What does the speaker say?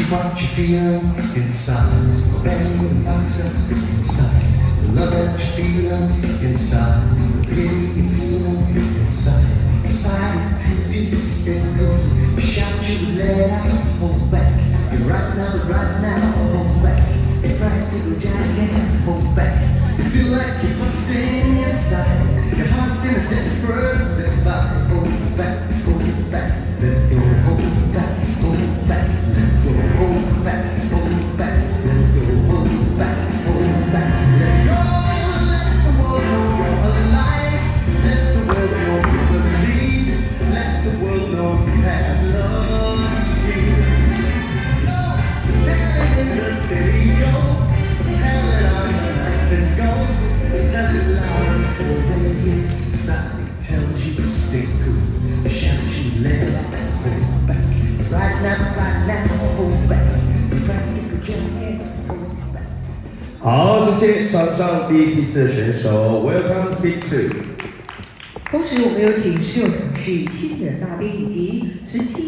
What you feel inside, bang the boxer inside, the love that you feel inside, the pity you feel inside, decided to do stay good, shout you let out, hold back, and right now, hold back, it's practical giant, hold back, you feel like you're busting inside, your heart's in a desperate divide, hold back, let go, hold back, let go, hold back, let go, hold back, let go, let the world know you're alive, let the world know you believe, let the world know you have love to give. No, tell it in the city, go, tell it on the night and go, tell it loud until they hear. Society tells you to stay cool, shout you let out, hold back, right now, hold back, practical giant, hold back. 好，谢谢场上第一批次的选手 ，Welcome Pick Two。同时，我们有请室友程序新人大兵以及17